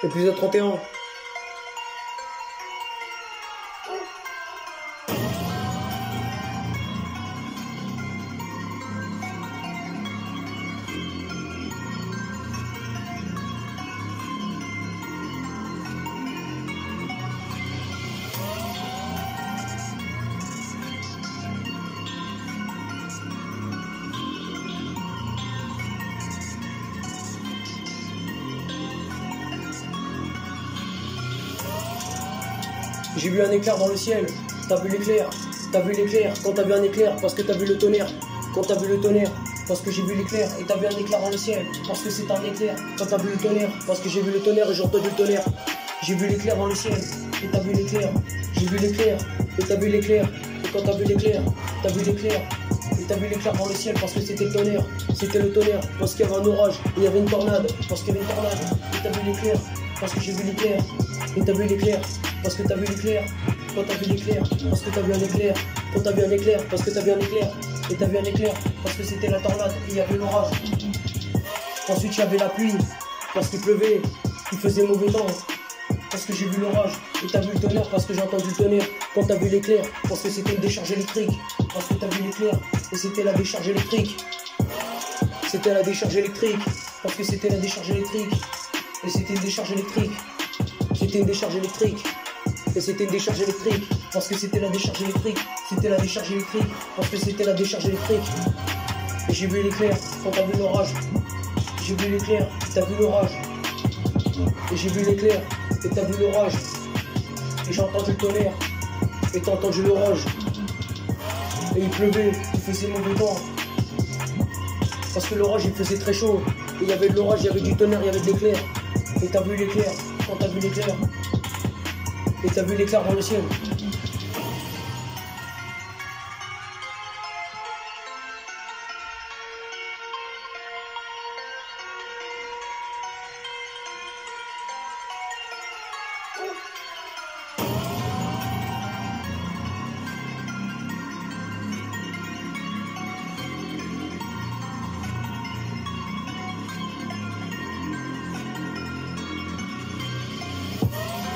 Épisode 31. J'ai vu un éclair dans le ciel, t'as vu l'éclair, quand t'as vu un éclair, parce que t'as vu le tonnerre, quand t'as vu le tonnerre, parce que j'ai vu l'éclair, et t'as vu un éclair dans le ciel, parce que c'est un éclair, quand t'as vu le tonnerre, parce que j'ai vu le tonnerre et j'ai entendu le tonnerre, j'ai vu l'éclair dans le ciel, et t'as vu l'éclair, j'ai vu l'éclair, et t'as vu l'éclair, et quand t'as vu l'éclair, t'as vu l'éclair, et t'as vu l'éclair dans le ciel, parce que c'était le tonnerre, parce qu'il y avait un orage, et il y avait une tornade, parce qu'il y avait une tornade, et t'as vu l'éclair, parce que j'ai vu l'éclair, et t'as vu l'éclair, parce que t'as vu l'éclair, quand t'as vu l'éclair, parce que t'as vu un éclair, quand t'as vu un éclair, parce que t'as vu un éclair, et t'as vu un éclair, parce que c'était la tornade, et il y avait l'orage. Ensuite il y avait la pluie, parce qu'il pleuvait, il faisait mauvais temps, parce que j'ai vu l'orage, et t'as vu le tonnerre, parce que j'ai entendu le tonnerre, quand t'as vu l'éclair, parce que c'était une décharge électrique, parce que t'as vu l'éclair, et c'était la décharge électrique, c'était la décharge électrique, parce que c'était la décharge électrique, et c'était une décharge électrique. C'était une décharge électrique, et c'était une décharge électrique, parce que c'était la décharge électrique, c'était la décharge électrique, parce que c'était la décharge électrique. Et j'ai vu l'éclair, quand t'as vu l'orage, j'ai vu l'éclair, t'as vu l'orage, et j'ai vu l'éclair, et t'as vu l'orage, et j'ai entendu le tonnerre, et t'as entendu l'orage, et il pleuvait, il faisait mauvais temps, parce que l'orage il faisait très chaud, et il y avait de l'orage, il y avait du tonnerre, il y avait de l'éclair, et t'as vu l'éclair. Quand t'as vu l'éclair, et t'as vu l'éclair dans le ciel.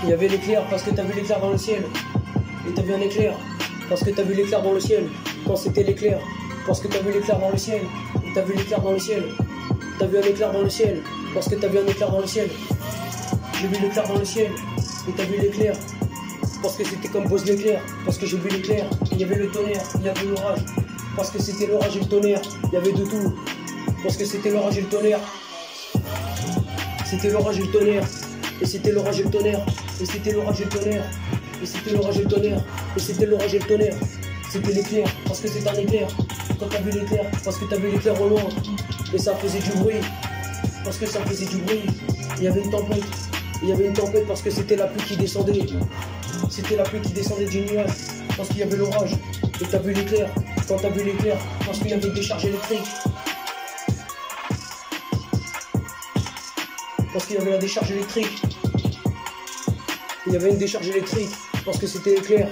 Il y avait l'éclair parce que t'as vu l'éclair dans le ciel. Et t'as vu un éclair parce que t'as vu l'éclair dans le ciel. Quand c'était l'éclair, parce que t'as vu l'éclair dans le ciel. Et t'as vu l'éclair dans le ciel. T'as vu un éclair dans le ciel parce que t'as vu un éclair dans le ciel. J'ai vu l'éclair dans le ciel. Et t'as vu l'éclair parce que c'était comme Buzz l'éclair. Parce que j'ai vu l'éclair. Il y avait le tonnerre, il y avait l'orage. Parce que c'était l'orage et le tonnerre. Il y avait de tout. Parce que c'était l'orage et le tonnerre. C'était l'orage et le tonnerre. Et c'était l'orage et le tonnerre, et c'était l'orage et le tonnerre, et c'était l'orage et le tonnerre, et c'était l'orage et le tonnerre, c'était l'éclair, parce que c'est un éclair, quand t'as vu l'éclair, parce que t'as vu l'éclair au loin, et ça faisait du bruit, parce que ça faisait du bruit, il y avait une tempête, parce que c'était la pluie qui descendait, du nuage, parce qu'il y avait l'orage, et t'as vu l'éclair, quand t'as vu l'éclair, parce qu'il y avait une décharge électrique, parce qu'il y avait la décharge électrique. Il y avait une décharge électrique, parce que c'était l'éclair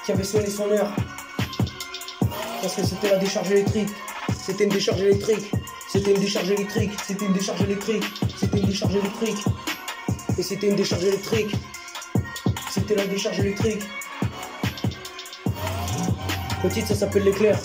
qui avait sonné son heure. Parce que c'était la décharge électrique. C'était une décharge électrique. C'était une décharge électrique. C'était une décharge électrique. C'était une décharge électrique. Et c'était une décharge électrique. C'était la décharge électrique. Le titre, ça s'appelle l'éclair.